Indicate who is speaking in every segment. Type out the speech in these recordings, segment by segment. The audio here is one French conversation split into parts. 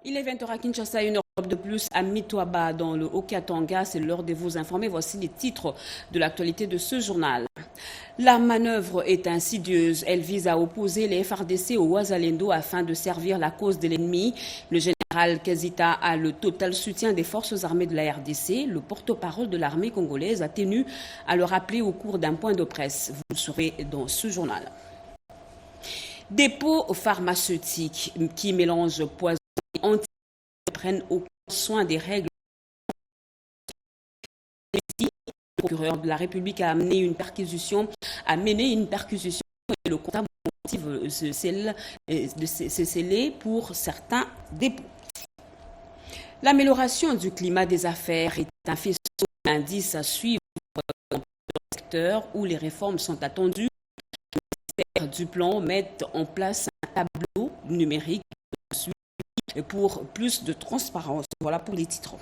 Speaker 1: Il est 20h à Kinshasa, une heure de plus à Mitwaba dans le Haut-Katanga. C'est l'heure de vous informer. Voici les titres de l'actualité de ce journal. La manœuvre est insidieuse. Elle vise à opposer les FARDC au Ouazalendo afin de servir la cause de l'ennemi. Le général Kazita a le total soutien des forces armées de la RDC. Le porte-parole de l'armée congolaise a tenu à le rappeler au cours d'un point de presse. Vous le saurez dans ce journal. Des pots pharmaceutiques qui mélangent poison et anti prennent aucun soin des règles. Le procureur de la République a mené une perquisition et le comptable motive se sceller pour certains dépôts. L'amélioration du climat des affaires est un faisceau d'indices à suivre dans le secteur où les réformes sont attendues. Le ministère du Plan met en place un tableau numérique pour plus de transparence. Voilà pour les titres.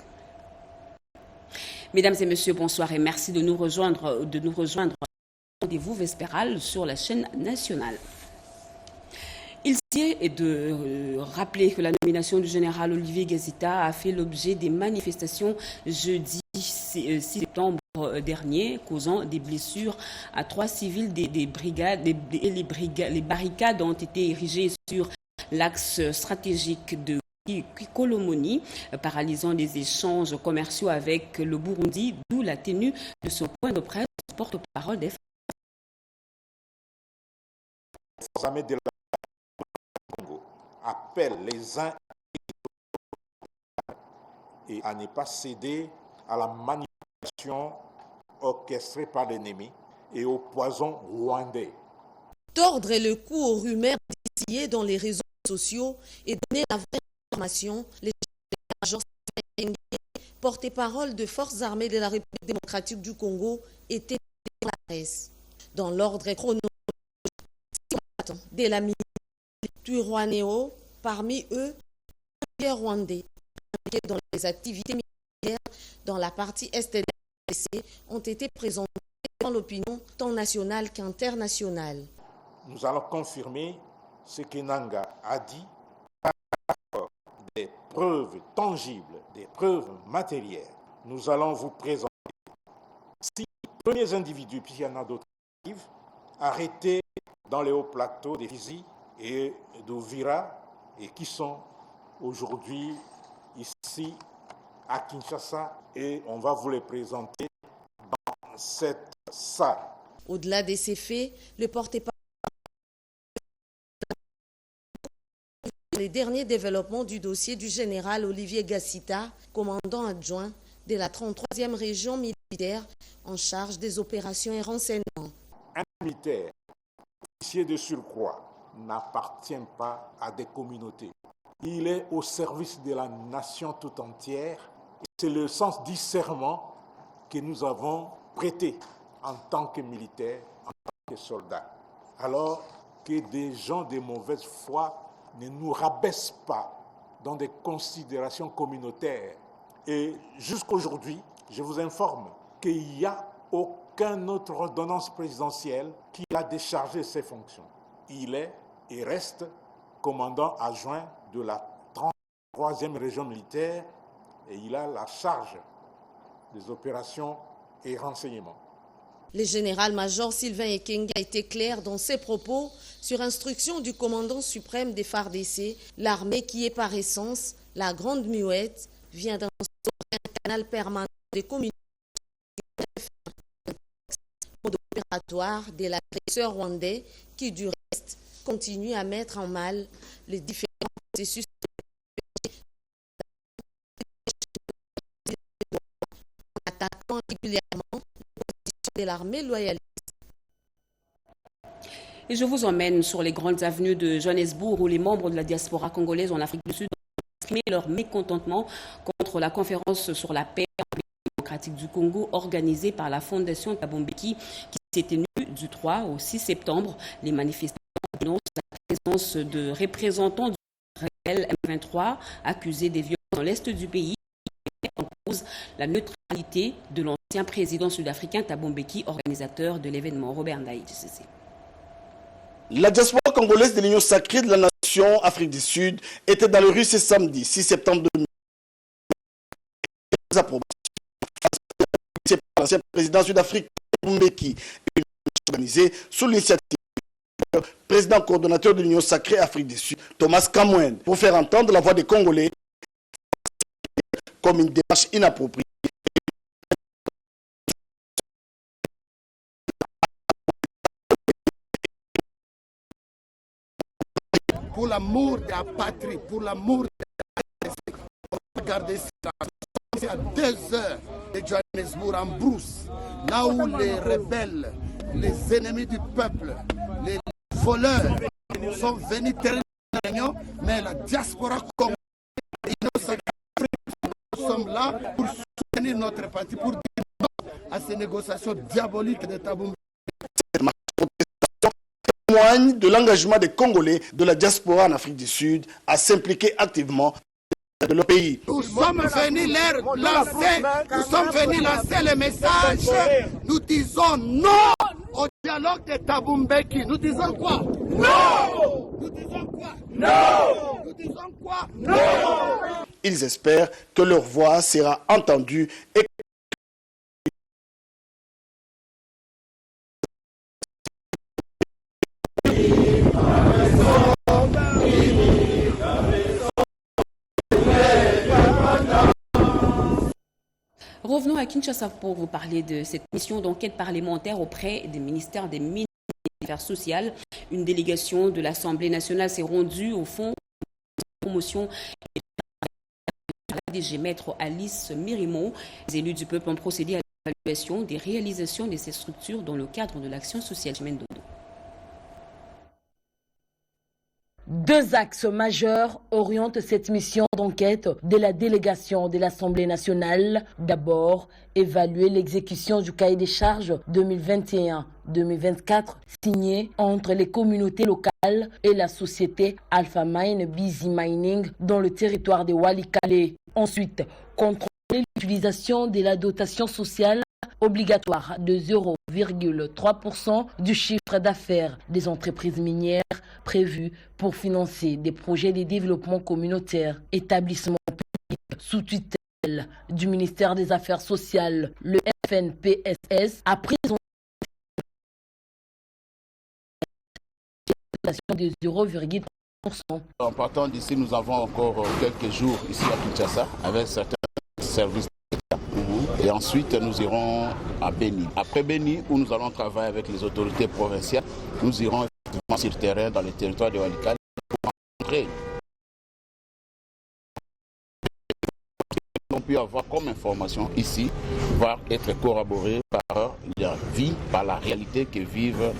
Speaker 1: Mesdames et messieurs, bonsoir et merci de nous rejoindre au rendez-vous vespéral sur la chaîne nationale. Il s'agit de rappeler que la nomination du général Olivier Gazita a fait l'objet des manifestations jeudi 6 septembre dernier, causant des blessures à 3 civils. Les barricades ont été érigées sur l'axe stratégique de Kikolomoni, paralysant les échanges commerciaux avec le Burundi, d'où la tenue de ce point de presse porte-parole des
Speaker 2: forces armées de la Congo appellent les uns et à ne pas céder à la manipulation orchestrée par l'ennemi et au poison rwandais.
Speaker 3: Tordre le cou aux rumeurs distillées dans les réseaux sociaux et donner la vraie information, les majors porte-parole de forces armées de la République démocratique du Congo étaient dans la presse. Dans l'ordre chronologique de la militaire Twirwaneho, parmi eux, les Rwandais dans les activités militaires dans la partie est de la RDC ont été présentés dans l'opinion tant nationale qu'internationale.
Speaker 2: Nous allons confirmer ce que Nanga a dit, des preuves tangibles, des preuves matérielles. Nous allons vous présenter 6 premiers individus, puisqu'il y en a d'autres qui arrivent, arrêtés dans les hauts plateaux des Fizi et d'Uvira et qui sont aujourd'hui ici à Kinshasa et on va vous les présenter dans cette salle.
Speaker 3: Au-delà de ces faits, le porte-parole les derniers développements du dossier du général Olivier Gazita, commandant adjoint de la 33e région militaire en charge des opérations et renseignements.
Speaker 2: Un militaire, officier de surcroît, n'appartient pas à des communautés. Il est au service de la nation tout entière. C'est le sens du serment que nous avons prêté en tant que militaires, en tant que soldats. Alors que des gens de mauvaise foi ne nous rabaisse pas dans des considérations communautaires. Et jusqu'aujourd'hui, je vous informe qu'il n'y a aucune autre ordonnance présidentielle qui a déchargé ses fonctions. Il est et reste commandant adjoint de la 33e région militaire et il a la charge des opérations et renseignements.
Speaker 3: Le général-major Sylvain Ekenge a été clair dans ses propos sur instruction du commandant suprême des FARDC. L'armée, qui est par essence la grande muette, vient d'instaurer un canal permanent de communication opératoire de l'agresseur rwandais qui, du reste, continue à mettre en mal les différents processus en attaquant régulièrement de l'armée loyaliste.
Speaker 1: Et je vous emmène sur les grandes avenues de Johannesburg où les membres de la diaspora congolaise en Afrique du Sud ont exprimé leur mécontentement contre la conférence sur la paix démocratique du Congo organisée par la Fondation Thabo Mbeki qui s'est tenue du 3 au 6 septembre. Les manifestants dénoncent la présence de représentants du rebelle M23 accusés des violences dans l'est du pays et en cause la neutralité de l'ancien président sud-africain Thabo Mbeki, organisateur de l'événement. Robert Ndaï.
Speaker 4: La diaspora congolaise de l'Union sacrée de la nation Afrique du Sud était dans les rues ce samedi 6 septembre 2020. Par l'ancien président sud-africain Mbeki, une marche organisée sous l'initiative du président coordonnateur de l'Union sacrée Afrique du Sud, Thomas Kamwen, pour faire entendre la voix des Congolais comme une démarche inappropriée.
Speaker 5: Pour l'amour de la patrie, pour l'amour de la patrie, on va garder ça. C'est à 2 heures de Johannesburg en brousse, là où les rebelles, les ennemis du peuple, les voleurs sont venus terminer la réunion, mais la diaspora congolaise, nous sommes là pour soutenir notre parti, pour dire non à ces négociations diaboliques de Thabo Mbeki.
Speaker 4: Témoigne de l'engagement des Congolais de la diaspora en Afrique du Sud à s'impliquer activement de leur pays.
Speaker 5: Nous sommes venus lancer le message. Nous disons non au dialogue de Thabo Mbeki. Nous disons quoi? Non! Nous disons quoi? Non! Nous disons quoi? Non!
Speaker 4: Ils espèrent que leur voix sera entendue et
Speaker 1: Revenons à Kinshasa pour vous parler de cette mission d'enquête parlementaire auprès des ministères des Mines et des Affaires sociales. Une délégation de l'Assemblée nationale s'est rendue au fond de promotion de la DG Maître Alice Mirimo. Les élus du peuple ont procédé à l'évaluation des réalisations de ces structures dans le cadre de l'action sociale. Dodo.
Speaker 6: 2 axes majeurs orientent cette mission d'enquête de la délégation de l'Assemblée nationale. D'abord, évaluer l'exécution du cahier des charges 2021-2024 signé entre les communautés locales et la société Alpha Mine Busy Mining dans le territoire de Walikale. Ensuite, contrôler l'utilisation de la dotation sociale obligatoire de 0,3% du chiffre d'affaires des entreprises minières prévues pour financer des projets de développement communautaire, établissements publics sous tutelle du ministère des Affaires sociales, le FNPSS, a pris de 0,3%.
Speaker 5: En partant d'ici, nous avons encore quelques jours ici à Kinshasa avec certains services. Et ensuite, nous irons à Beni. Après Beni, où nous allons travailler avec les autorités provinciales, nous irons effectivement sur le terrain dans le territoire de Walikale pour rencontrer. On peut avoir comme information ici, va être corroboré par leur vie, par la réalité que vivent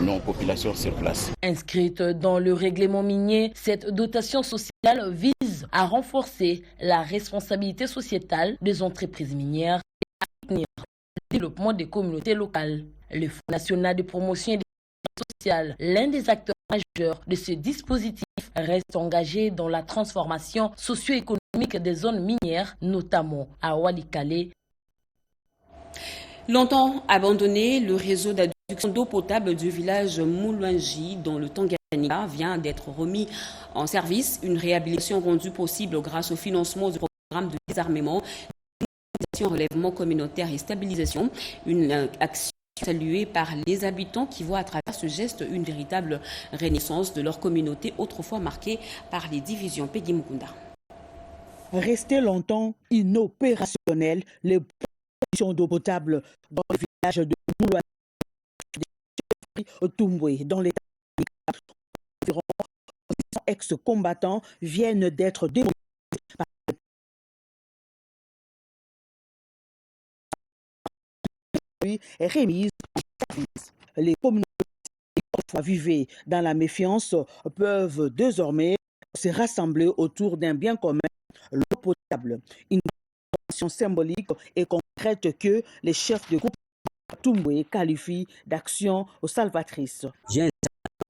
Speaker 5: nos populations sur place.
Speaker 6: Inscrite dans le règlement minier, cette dotation sociale vise à renforcer la responsabilité sociétale des entreprises minières et à soutenir le développement des communautés locales. Le Fonds national de promotion et de sociale, l'un des acteurs majeurs de ce dispositif, reste engagé dans la transformation socio-économique des zones minières, notamment à Walikale.
Speaker 1: Longtemps abandonné, le réseau d'adduction d'eau potable du village Moulangi dans le Tanganyika vient d'être remis en service. Une réhabilitation rendue possible grâce au financement du programme de désarmement, relèvement communautaire et stabilisation. Une action saluée par les habitants qui voient à travers ce geste une véritable renaissance de leur communauté autrefois marquée par les divisions. Peggy Mukunda.
Speaker 7: Resté longtemps inopérationnel, les productions d'eau potable dans le village de Moulouani, Tumbwe, dans l'état environ 100 ex-combattants viennent d'être démolis par et remise en service. Les communautés qui autrefois vivaient dans la méfiance peuvent désormais se rassembler autour d'un bien commun, l'eau potable. Une action symbolique et concrète que les chefs de groupe Tumbwe qualifient d'action salvatrice.
Speaker 8: J'ai un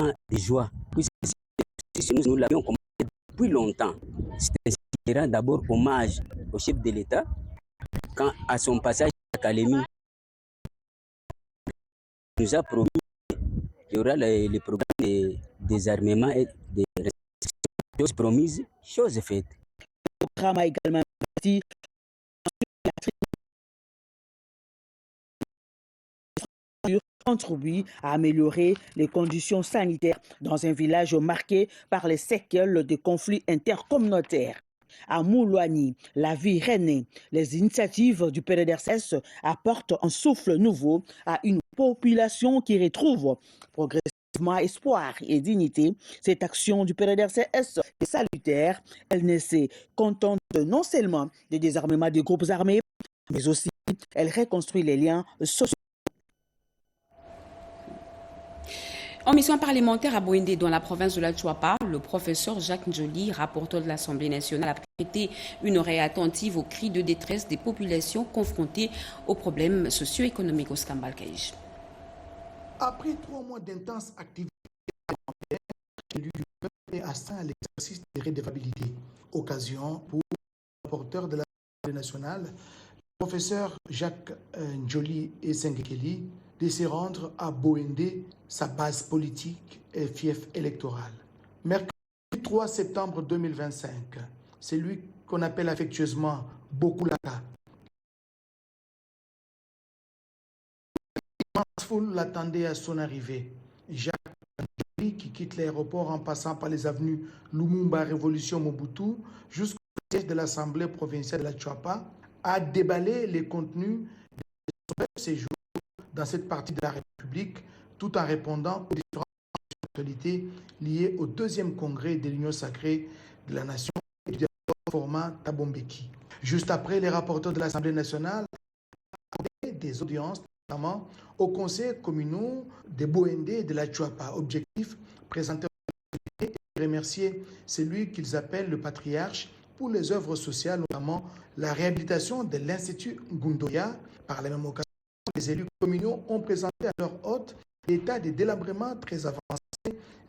Speaker 8: sentiment de joie, puisque nous l'avions commencé depuis longtemps. C'est un d'abord hommage au chef de l'État, quand à son passage à Kalemi, il nous a promis qu'il y aura le programme de désarmement et de restriction chose promise, chose faite.
Speaker 7: Le programme a également investi contribue à améliorer les conditions sanitaires dans un village marqué par les séquelles de conflits intercommunautaires. À Moulouani, la vie rennais, les initiatives du PDDRCS apportent un souffle nouveau à une population qui retrouve progressivement espoir et dignité. Cette action du PDDRCS est salutaire. Elle ne se contente non seulement du désarmement des groupes armés, mais aussi elle reconstruit les liens sociaux.
Speaker 1: En mission parlementaire à Bouindé, dans la province de la Tchouapa, le professeur Jacques Njoli, rapporteur de l'Assemblée nationale, a prêté une oreille attentive aux cris de détresse des populations confrontées aux problèmes socio-économiques au Skambalkaïj.
Speaker 9: Après 3 mois d'intenses activités parlementaires, l'élu du peuple est astreint à l'exercice des redevabilités. Occasion pour le rapporteur de l'Assemblée nationale, le professeur Jacques Njoli et Sengekeli, de se rendre à Bouindé, sa base politique et fief électoral. Mercredi 3 septembre 2025, c'est lui qu'on appelle affectueusement Bokulaka. L'immense foule l'attendait à son arrivée. Jacques Njoli, qui quitte l'aéroport en passant par les avenues Lumumba, Révolution Mobutu, jusqu'au siège de l'Assemblée provinciale de la Tchouapa, a déballé les contenus de son séjour dans cette partie de la République, tout en répondant aux différentes actualités liées au 2e congrès de l'Union sacrée de la Nation et du format Tabombeki. Juste après, les rapporteurs de l'Assemblée nationale ont accordé des audiences, notamment au conseil communaux de Bouindé et de la Tchouapa. Objectif, présenter et remercier celui qu'ils appellent le patriarche pour les œuvres sociales, notamment la réhabilitation de l'Institut Ngundoya. Par la même occasion, les élus communaux ont présenté à leur hôte l'état de délabrement très avancé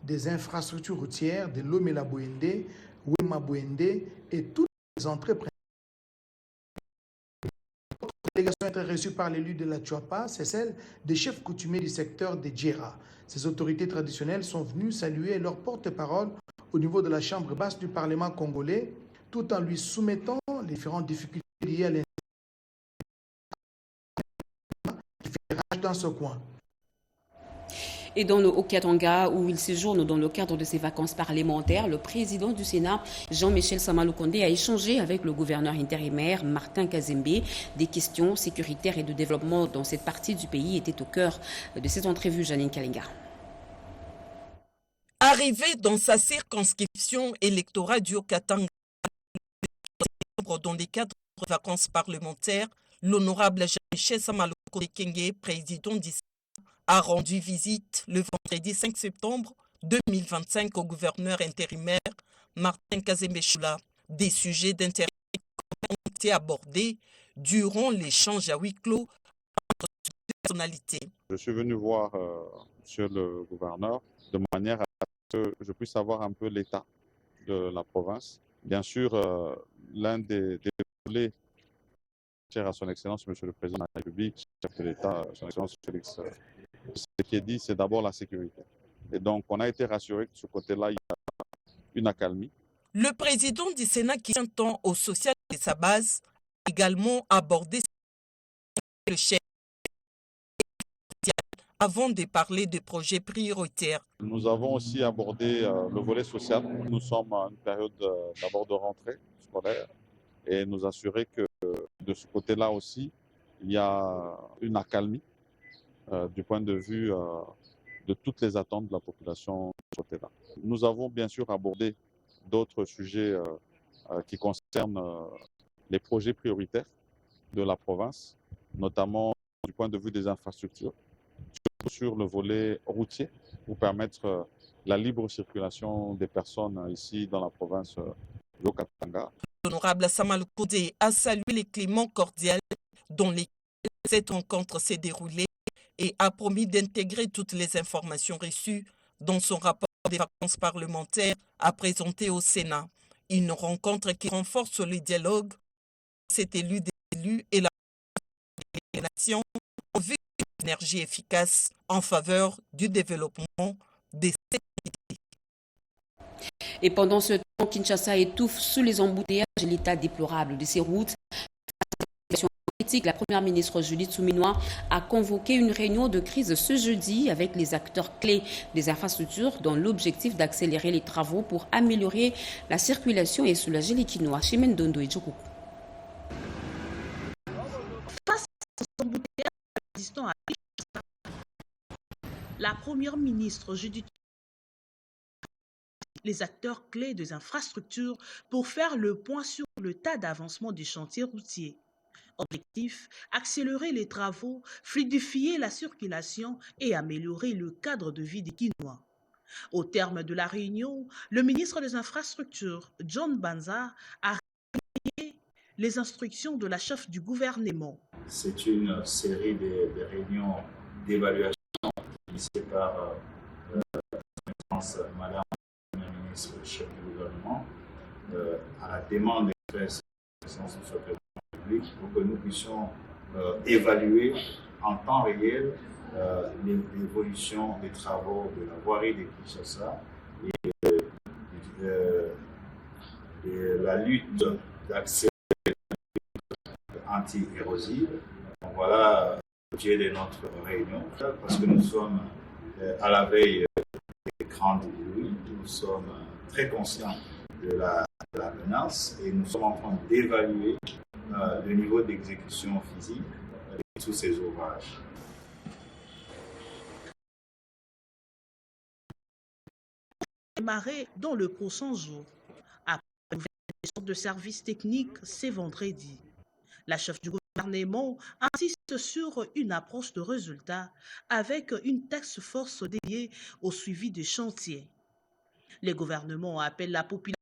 Speaker 9: des infrastructures routières de Lomela Bouindé, Wema Bouindé et toutes les entrées principales. L'autre délégation est reçue par l'élu de la Tchouapa, c'est celle des chefs coutumiers du secteur de Djera. Ces autorités traditionnelles sont venues saluer leur porte-parole au niveau de la chambre basse du Parlement congolais, tout en lui soumettant les différentes difficultés liées à l'insécurité qui fait rage dans ce coin.
Speaker 1: Et dans le Haut-Katanga, où il séjourne dans le cadre de ses vacances parlementaires, le président du Sénat, Jean-Michel Samaloukonde, a échangé avec le gouverneur intérimaire, Martin Kazembe. Des questions sécuritaires et de développement dans cette partie du pays étaient au cœur de cette entrevue. Janine Kalinga.
Speaker 10: Arrivé dans sa circonscription électorale du Haut-Katanga, dans les cadres de vacances parlementaires, l'honorable Jean-Michel Samaloukonde Kenge, président du Sénat, a rendu visite le vendredi 5 septembre 2025 au gouverneur intérimaire Martin Kazembe Choula. Des sujets d'intérêt ont été abordés durant l'échange à huis clos entre deux personnalités.
Speaker 11: Je suis venu voir monsieur le gouverneur de manière à ce que je puisse savoir un peu l'état de la province. Bien sûr, l'un des volets cher à son Excellence, Monsieur le Président de la République, chef de l'État, son Excellence Félix, ce qui est dit, c'est d'abord la sécurité. Et donc, on a été rassuré que de ce côté-là, il y a une accalmie.
Speaker 10: Le président du Sénat, qui tient tant au social de sa base, a également abordé le chef avant de parler de projets prioritaires.
Speaker 11: Nous avons aussi abordé le volet social. Nous sommes à une période d'abord de rentrée scolaire et nous assurer que de ce côté-là aussi, il y a une accalmie du point de vue de toutes les attentes de la population de ce côté-là. Nous avons bien sûr abordé d'autres sujets qui concernent les projets prioritaires de la province, notamment du point de vue des infrastructures, surtout sur le volet routier, pour permettre la libre circulation des personnes ici dans la province du Haut-Katanga.
Speaker 10: L'honorable Samaloukonde a salué les climats cordiaux dont cette rencontre s'est déroulée et a promis d'intégrer toutes les informations reçues dans son rapport des vacances parlementaires à présenter au Sénat. Une rencontre qui renforce le dialogue, cet élu des élus et la nation en vue d'une énergie efficace en faveur du développement des
Speaker 1: Et pendant ce temps, Kinshasa étouffe sous les embouteillages et l'état déplorable de ses routes. La première ministre Judith Suminwa a convoqué une réunion de crise ce jeudi avec les acteurs clés des infrastructures dans l'objectif d'accélérer les travaux pour améliorer la circulation et soulager les Kinois. Chimène Dondo et Djokoukou.
Speaker 12: Face aux embouteillages existants à la première ministre Judith les acteurs clés des infrastructures pour faire le point sur le tas d'avancement des chantiers routiers. Objectif, accélérer les travaux, fluidifier la circulation et améliorer le cadre de vie des Kinois. Au terme de la réunion, le ministre des Infrastructures, John Banza, a relayé les instructions de la chef du gouvernement.
Speaker 13: C'est une série de réunions d'évaluation initiées par Madame la ministre, chef du gouvernement, à la demande expresse du secrétaire pour que nous puissions évaluer en temps réel l'évolution des travaux de la voirie de Kinshasa et de la lutte d'accès anti-érosive. Voilà l'objet de notre réunion, parce que nous sommes à la veille des grandes pluies, nous sommes très conscients de la menace et nous sommes en train d'évaluer le niveau d'exécution physique de tous ces ouvrages.
Speaker 12: Démarrer dans le prochain jour. Après une vérification de services techniques, c'est vendredi. La chef du gouvernement insiste sur une approche de résultat avec une task force dédiée au suivi des chantiers. Le gouvernement appelle la population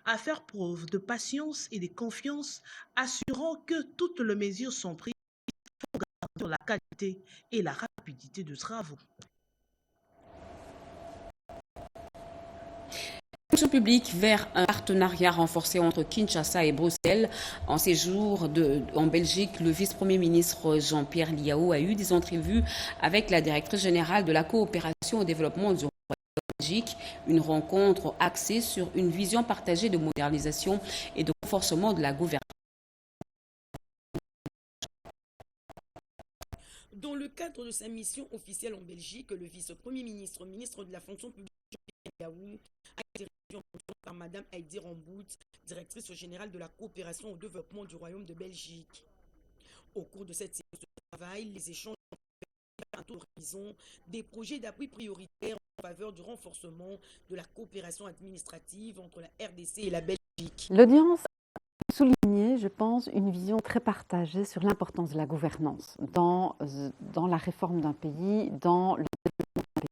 Speaker 12: à faire preuve de patience et de confiance, assurant que toutes les mesures sont prises pour garantir la qualité et la rapidité des travaux.
Speaker 1: Fonction publique vers un partenariat renforcé entre Kinshasa et Bruxelles. En séjour en Belgique, le vice-premier ministre Jean-Pierre Liao a eu des entrevues avec la directrice générale de la coopération au développement du Belgique, une rencontre axée sur une vision partagée de modernisation et de renforcement de la gouvernance.
Speaker 14: Dans le cadre de sa mission officielle en Belgique, le vice-premier ministre, ministre de la fonction publique, a été reçu par Mme Heidi Rambout, directrice générale de la coopération au développement du Royaume de Belgique. Au cours de cette séance de travail, les échanges ont fait horizon des projets d'appui prioritaires en faveur du renforcement de la coopération administrative entre la RDC et la Belgique.
Speaker 15: L'audience a souligné, je pense, une vision très partagée sur l'importance de la gouvernance dans la réforme d'un pays, dans le développement d'un pays.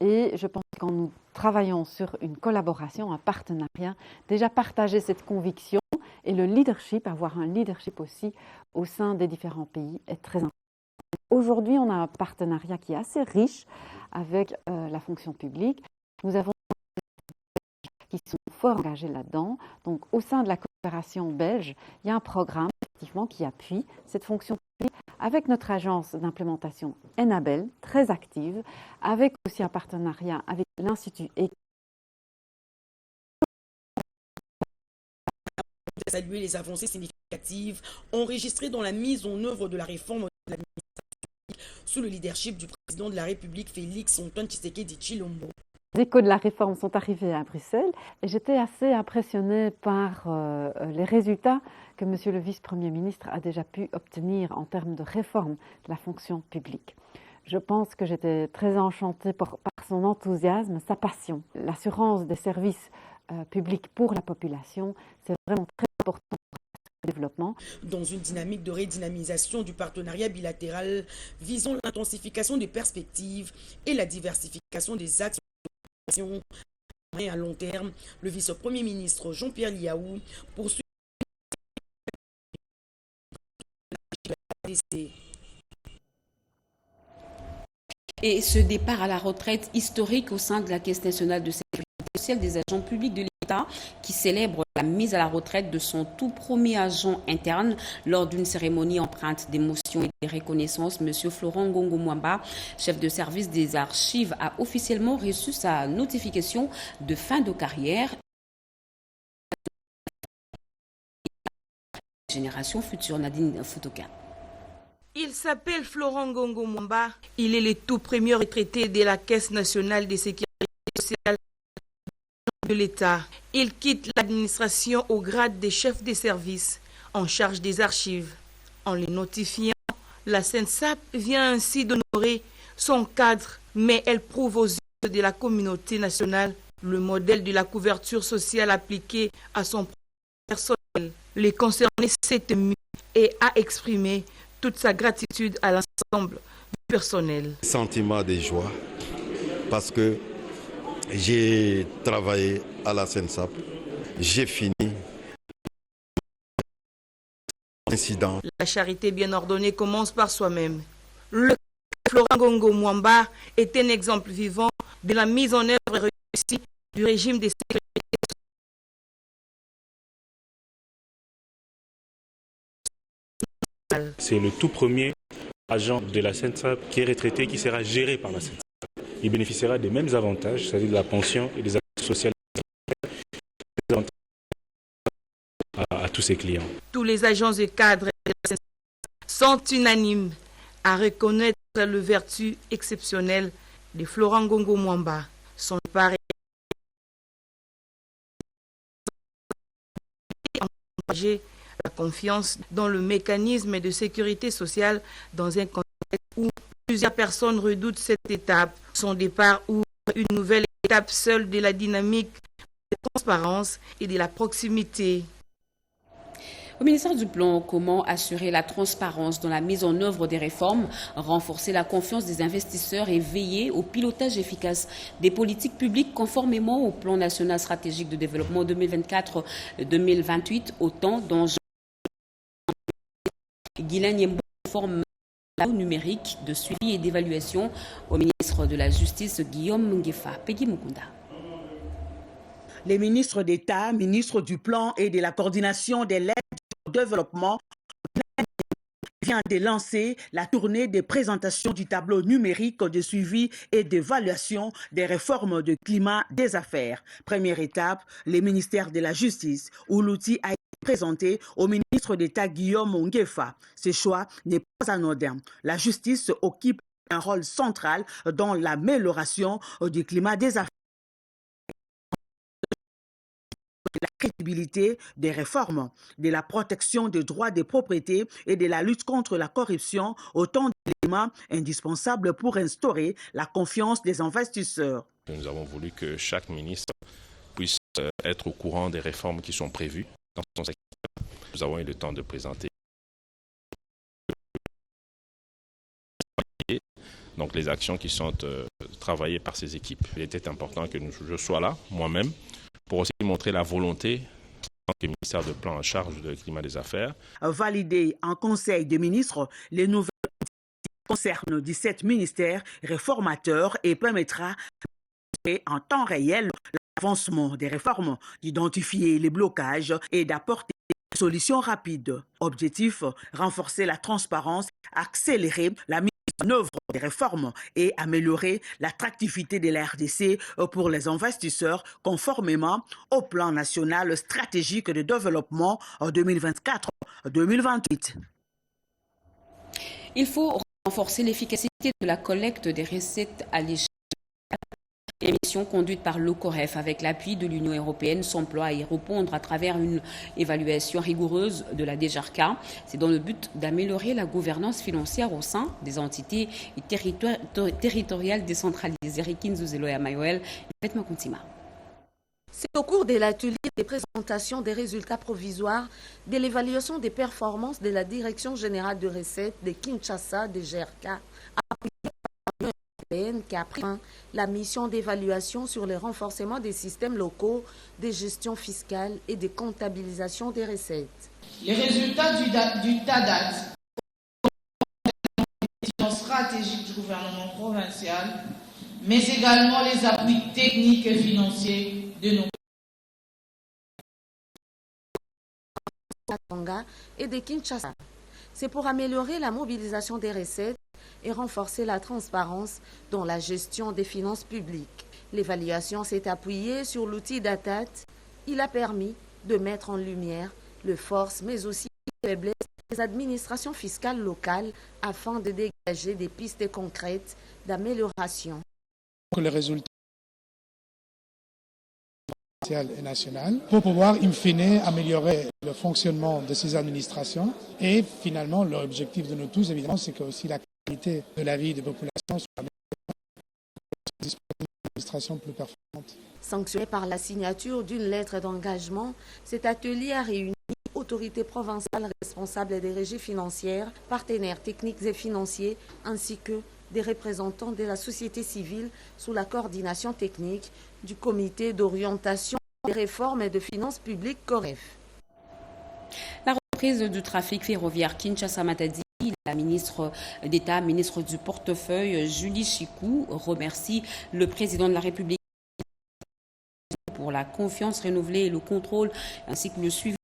Speaker 15: Et je pense que quand nous travaillons sur une collaboration, un partenariat, déjà partager cette conviction et le leadership, avoir un leadership aussi au sein des différents pays est très important. Aujourd'hui, on a un partenariat qui est assez riche avec la fonction publique. Nous avons des qui sont fort engagés là-dedans. Donc, au sein de la coopération belge, il y a un programme effectivement qui appuie cette fonction publique avec notre agence d'implémentation Enabel, très active, avec aussi un partenariat avec l'Institut
Speaker 14: saluer les avancées significatives enregistrées dans la mise en œuvre de la réforme de l'administration sous le leadership du président de la République Félix Antoine Tshisekedi Tshilombo.
Speaker 15: Les échos de la réforme sont arrivés à Bruxelles et j'étais assez impressionnée par les résultats que M. le vice-premier ministre a déjà pu obtenir en termes de réforme de la fonction publique. Je pense que j'étais très enchantée par son enthousiasme, sa passion. L'assurance des services publics pour la population, c'est vraiment très important pour le développement.
Speaker 14: Dans une dynamique de redynamisation du partenariat bilatéral visant l'intensification des perspectives et la diversification des axes à long terme, le vice-premier ministre Jean-Pierre Liao poursuit
Speaker 1: et ce départ à la retraite historique au sein de la Caisse nationale de sécurité social des agents publics de l'État qui célèbre la mise à la retraite de son tout premier agent interne lors d'une cérémonie empreinte d'émotion et de reconnaissance. Monsieur Florent Ngongo Mwamba, chef de service des archives, a officiellement reçu sa notification de fin de carrière. Génération future, Nadine Foutoka.
Speaker 16: Il s'appelle Florent Ngongo Mwamba. Il est le tout premier retraité de la Caisse nationale de sécurité sociale de l'État. Il quitte l'administration au grade de chef de service en charge des archives. En le notifiant, la CENSAP vient ainsi d'honorer son cadre, mais elle prouve aux yeux de la communauté nationale le modèle de la couverture sociale appliquée à son personnel. Le concerné s'est ému et a exprimé toute sa gratitude à l'ensemble du personnel.
Speaker 17: Sentiment de joie parce que j'ai travaillé à la CENSAP, j'ai fini l'incident.
Speaker 16: La charité bien ordonnée commence par soi-même. Le Florent Ngongo Mwamba est un exemple vivant de la mise en œuvre réussie du régime de sécurité.
Speaker 18: C'est le tout premier agent de la CENSAP qui est retraité, qui sera géré par la CENSAP. Il bénéficiera des mêmes avantages, c'est-à-dire de la pension et des actions sociales à tous ses clients.
Speaker 16: Tous les agents et cadres de la CENSAP sont unanimes à reconnaître le vertu exceptionnelle de Florent Ngongo Mwamba. Son pari encourager la confiance dans le mécanisme de sécurité sociale dans un contexte où plusieurs personnes redoutent cette étape. Son départ ouvre une nouvelle étape seule de la dynamique de transparence et de la proximité.
Speaker 1: Au ministère du Plan, comment assurer la transparence dans la mise en œuvre des réformes, renforcer la confiance des investisseurs et veiller au pilotage efficace des politiques publiques conformément au Plan national stratégique de développement 2024-2028, autant d'enjeux. Guylaine Yembo informe numérique de suivi et d'évaluation au ministre de la Justice Guillaume Ngefa. Peggy Mukunda.
Speaker 7: Les ministres d'État, ministres du Plan et de la coordination des l'aide au développement vient de lancer la tournée des présentations du tableau numérique de suivi et d'évaluation des réformes de climat des affaires. Première étape, les ministères de la Justice, où l'outil a été présenté au ministre d'État Guillaume Ngefa. Ce choix n'est pas anodin. La justice occupe un rôle central dans l'amélioration du climat des affaires. De la crédibilité des réformes, de la protection des droits des propriétés et de la lutte contre la corruption, autant d'éléments indispensables pour instaurer la confiance des investisseurs.
Speaker 19: Nous avons voulu que chaque ministre puisse être au courant des réformes qui sont prévues dans son secteur. Nous avons eu le temps de présenter donc les actions qui sont travaillées par ces équipes. Il était important que je sois là, moi-même, pour aussi montrer la volonté du ministère de Plan en charge du climat des affaires.
Speaker 7: Validé en Conseil des ministres, les nouvelles concernent 17 ministères réformateurs et permettra en temps réel l'avancement des réformes, d'identifier les blocages et d'apporter des solutions rapides. Objectif, renforcer la transparence, accélérer la mise en œuvre des réformes et améliorer l'attractivité de la RDC pour les investisseurs conformément au plan national stratégique de développement 2024-2028.
Speaker 1: Il faut renforcer l'efficacité de la collecte des recettes à l'échelle. Les missions conduites par l'OCOREF avec l'appui de l'Union européenne s'emploient à y répondre à travers une évaluation rigoureuse de la DGRCA. C'est dans le but d'améliorer la gouvernance financière au sein des entités territoriales décentralisées. Rikin Zuzeloya Mayoel, Faites-moi Kuntima.
Speaker 3: C'est au cours de l'atelier de présentation des résultats provisoires de l'évaluation des performances de la Direction générale de recettes de Kinshasa, DGRCA, qui a pris la mission d'évaluation sur le renforcement des systèmes locaux de gestion fiscale et de comptabilisation des recettes.
Speaker 20: Les résultats du TADAT, la stratégique du gouvernement provincial, mais également les appuis techniques et financiers de nos
Speaker 3: Tonga et de Kinshasa. C'est pour améliorer la mobilisation des recettes et renforcer la transparence dans la gestion des finances publiques. L'évaluation s'est appuyée sur l'outil DATAT. Il a permis de mettre en lumière les forces mais aussi les faiblesses des administrations fiscales locales afin de dégager des pistes concrètes d'amélioration.
Speaker 9: Les résultats et national pour pouvoir, in fine, améliorer le fonctionnement de ces administrations. Et finalement, l'objectif de nous tous, évidemment, c'est que aussi la qualité de la vie des populations soit une administration plus performante.
Speaker 3: Sanctionné par la signature d'une lettre d'engagement, cet atelier a réuni autorités provinciales responsables des régies financières, partenaires techniques et financiers, ainsi que des représentants de la société civile sous la coordination technique du comité d'orientation des réformes et de finances publiques COREF.
Speaker 1: La reprise du trafic ferroviaire Kinshasa-Matadi, la ministre d'État, ministre du portefeuille Julie Chikou, remercie le président de la République pour la confiance renouvelée et le contrôle ainsi que le suivi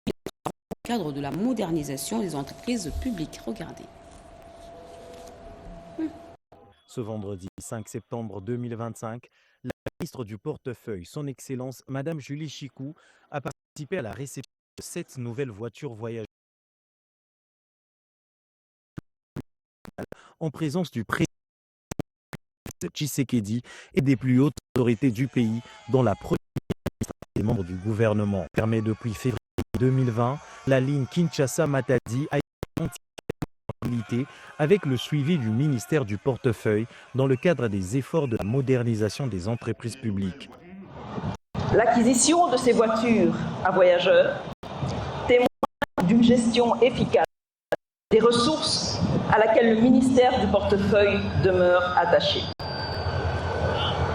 Speaker 1: au cadre de la modernisation des entreprises publiques. Regardez.
Speaker 21: Ce vendredi 5 septembre 2025, la ministre du portefeuille, son Excellence Madame Julie Chikou, a participé à la réception de 7 nouvelles voitures voyageurs en présence du président Tshisekedi et des plus hautes autorités du pays, dont la première ministre et membres du gouvernement. Permet depuis février 2020, la ligne Kinshasa-Matadi a été avec le suivi du ministère du portefeuille dans le cadre des efforts de la modernisation des entreprises publiques.
Speaker 22: L'acquisition de ces voitures à voyageurs témoigne d'une gestion efficace des ressources à laquelle le ministère du portefeuille demeure attaché.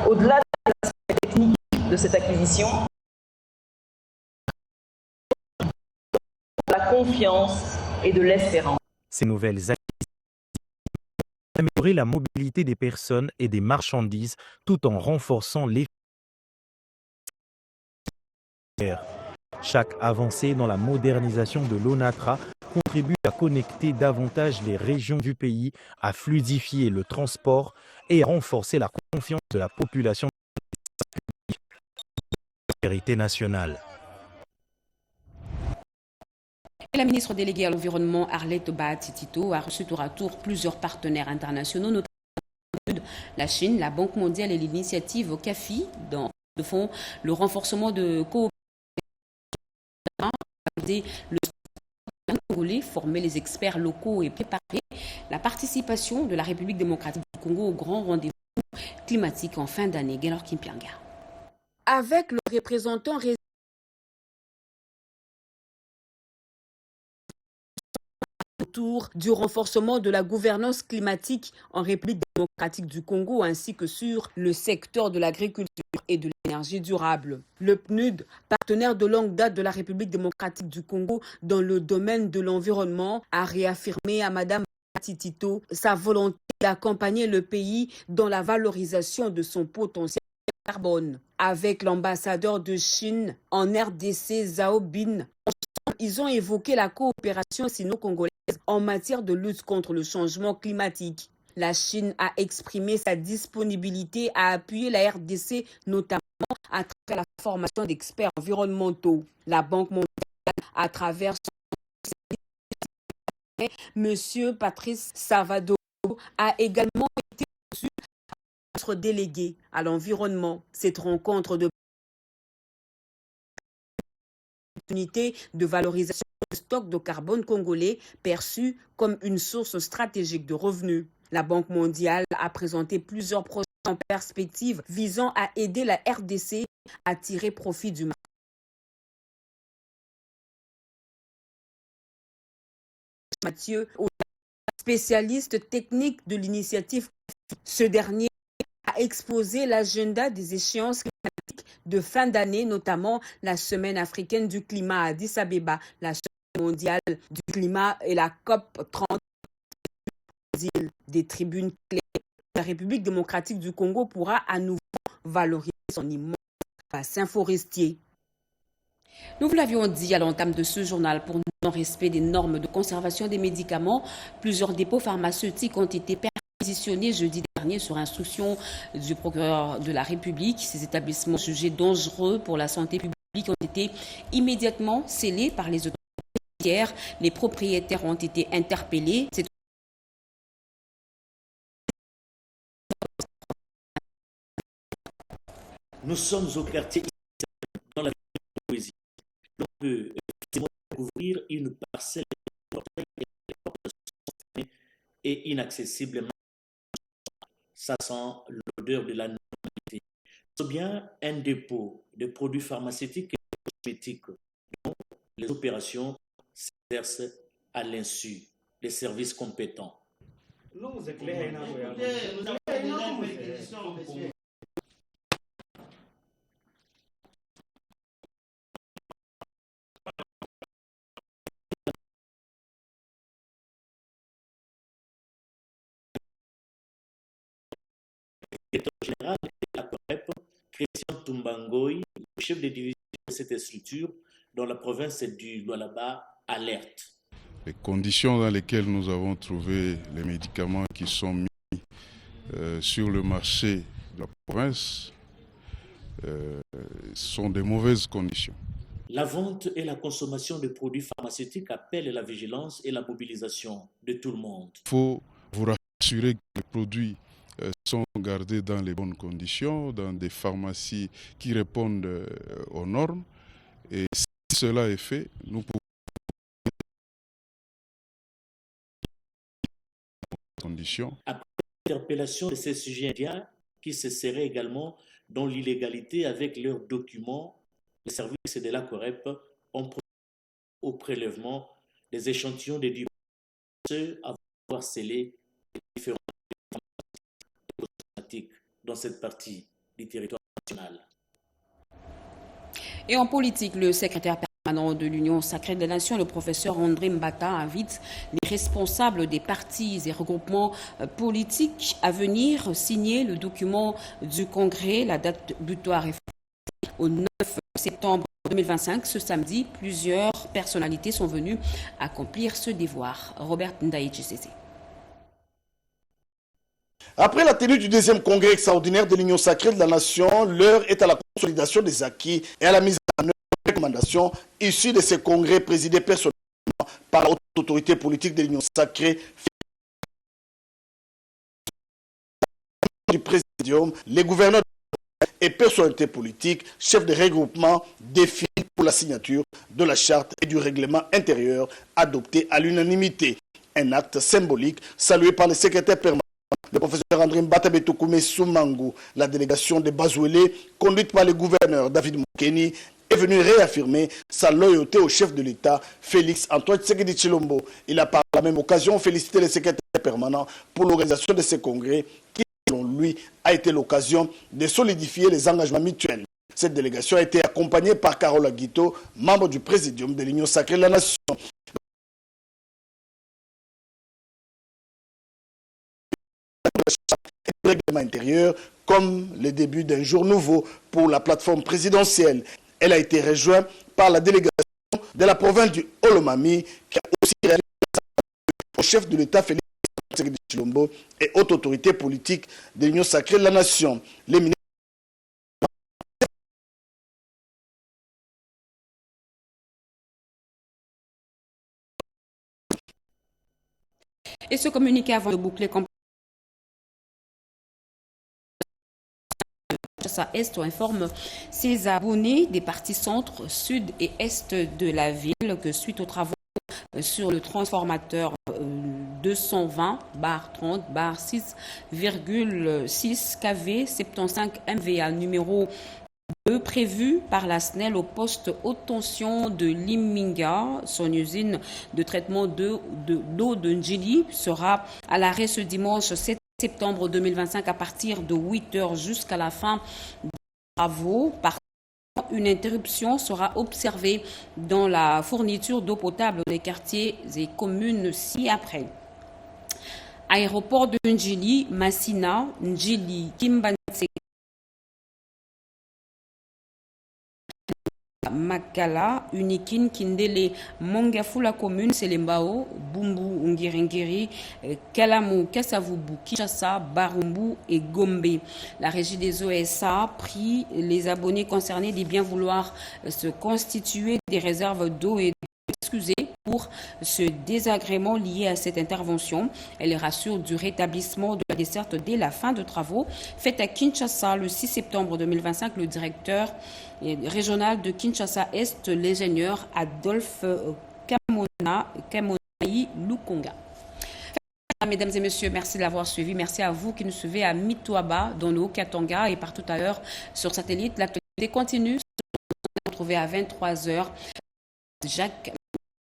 Speaker 22: Au-delà des aspects techniques de cette acquisition, la confiance et de l'espérance.
Speaker 21: Ces nouvelles acquisitions améliorer la mobilité des personnes et des marchandises tout en renforçant les Chaque avancée dans la modernisation de l'ONATRA contribue à connecter davantage les régions du pays, à fluidifier le transport et à renforcer la confiance de la population dans la sécurité nationale.
Speaker 1: La ministre déléguée à l'environnement Arlette Bahatitito a reçu tour à tour plusieurs partenaires internationaux, notamment la Chine, la Banque mondiale et l'initiative CAFI, dans le fond le renforcement de coopération, le Congolais, former les experts locaux et préparer la participation de la République démocratique du Congo au grand rendez-vous climatique en fin d'année. Gaylor Kimpianga. Avec le représentant autour du renforcement de la gouvernance climatique en République démocratique du Congo ainsi que sur le secteur de l'agriculture et de l'énergie durable. Le PNUD, partenaire de longue date de la République démocratique du Congo dans le domaine de l'environnement, a réaffirmé à Madame Titito sa volonté d'accompagner le pays dans la valorisation de son potentiel carbone. Avec l'ambassadeur de Chine en RDC, Zhao Bin, ils ont évoqué la coopération sino-congolaise en matière de lutte contre le changement climatique. La Chine a exprimé sa disponibilité à appuyer la RDC, notamment à travers la formation d'experts environnementaux. La Banque mondiale, à travers son Monsieur Patrice Savado, a également été reçu par notre délégué à l'environnement. Cette rencontre de de valorisation du stock de carbone congolais perçu comme une source stratégique de revenus. La Banque mondiale a présenté plusieurs projets en perspective visant à aider la RDC à tirer profit du marché. Mathieu, spécialiste technique de l'initiative, ce dernier a exposé l'agenda des échéances climatiques de fin d'année, notamment la Semaine africaine du climat à Addis Abeba, la Semaine mondiale du climat et la COP 30 des tribunes clés la République démocratique du Congo pourra à nouveau valoriser son immense bassin forestier. Nous vous l'avions dit à l'entame de ce journal, pour non-respect des normes de conservation des médicaments, plusieurs dépôts pharmaceutiques ont été perquisitionnés jeudi dernier sur instruction du procureur de la République. Ces établissements jugés dangereux pour la santé publique ont été immédiatement scellés par les autorités judiciaires. Les propriétaires ont été interpellés.
Speaker 2: Nous sommes au quartier dans la poésie. On peut découvrir une parcelle et inaccessiblement. Ça sent l'odeur de la normalité. C'est bien un dépôt de produits pharmaceutiques et cosmétiques dont les opérations s'exercent à l'insu des services compétents. Le directeur général de la COREP, Christian Tumbangoy, le chef de division de cette structure dans la province du Lualaba, alerte.
Speaker 4: Les conditions dans lesquelles nous avons trouvé les médicaments qui sont mis sur le marché de la province sont de mauvaises conditions.
Speaker 2: La vente et la consommation de produits pharmaceutiques appellent la vigilance et la mobilisation de tout le monde.
Speaker 4: Il faut vous rassurer que les produits sont gardés dans les bonnes conditions, dans des pharmacies qui répondent aux normes. Et si cela est fait, nous pouvons conditions.
Speaker 2: Après l'interpellation de ces sujets indiens qui se seraient également dans l'illégalité avec leurs documents, les services de la COREP ont procédé au prélèvement des échantillons de ceux à avoir scellé les différents cosmétiques dans cette partie du territoire national.
Speaker 1: Et en politique, le secrétaire permanent de l'Union sacrée des nations, le professeur André Mbata, invite les responsables des partis et regroupements politiques à venir signer le document du Congrès. La date butoir est au 9 septembre 2025. Ce samedi, plusieurs personnalités sont venues accomplir ce devoir. Robert Ndaï-Cissé.
Speaker 5: Après la tenue du deuxième congrès extraordinaire de l'Union sacrée de la nation, l'heure est à la consolidation des acquis et à la mise en œuvre des recommandations issues de ces congrès présidés personnellement par la haute autorité politique de l'Union sacrée du présidium, les gouverneurs et personnalités politiques, chefs de regroupement définissent pour la signature de la charte et du règlement intérieur adopté à l'unanimité. Un acte symbolique salué par le secrétaire permanent, le professeur André Mbata Betoukoumé Soumangu. La délégation de Bazouélé, conduite par le gouverneur David Moukeni, est venue réaffirmer sa loyauté au chef de l'État, Félix Antoine Tshisekedi Tshilombo. Il a par la même occasion félicité le secrétaire permanent pour l'organisation de ce congrès qui, selon lui, a été l'occasion de solidifier les engagements mutuels. Cette délégation a été accompagnée par Carole Aguito, membre du présidium de l'Union sacrée de la nation. Le règlement intérieur comme le début d'un jour nouveau pour la plateforme présidentielle. Elle a été rejointe par la délégation de la province du Olomami qui a aussi réalisé au chef de l'État Félix Tshisekedi Tshilombo et haute autorité politique de l'Union sacrée de la nation. Les ministres
Speaker 1: et ce communiqué avant de boucler Est informe ses abonnés des parties centre, sud et est de la ville que suite aux travaux sur le transformateur 220/30/6,6 kV 75 MVA numéro 2 prévu par la SNEL au poste haute tension de Liminga, son usine de traitement d'eau de Ndjili sera à l'arrêt ce dimanche 7 septembre 2025 à partir de 8 h jusqu'à la fin des travaux. Par contre, une interruption sera observée dans la fourniture d'eau potable des quartiers et communes ci-après. Aéroport de Njili, Massina, Njili, Kimbanse, Makala, Unikin, Kindele, Mongafula commune, Selembao, Bumbu, Ungiringiri, Kalamu, Kassavubu, Kinshasa, Barumbu et Gombe. La régie des OSA prie les abonnés concernés de bien vouloir se constituer des réserves d'eau et d'excuser pour ce désagrément lié à cette intervention. Elle rassure du rétablissement de la desserte dès la fin de travaux. Faite à Kinshasa le 6 septembre 2025, le directeur régional de Kinshasa-Est, l'ingénieur Adolphe Kamonaï Lukonga. Mesdames et messieurs, merci de l'avoir suivi. Merci à vous qui nous suivez à Mitoaba, dans le Haut-Katanga et partout ailleurs sur satellite. L'actualité continue. On se retrouve à 23h. Jacques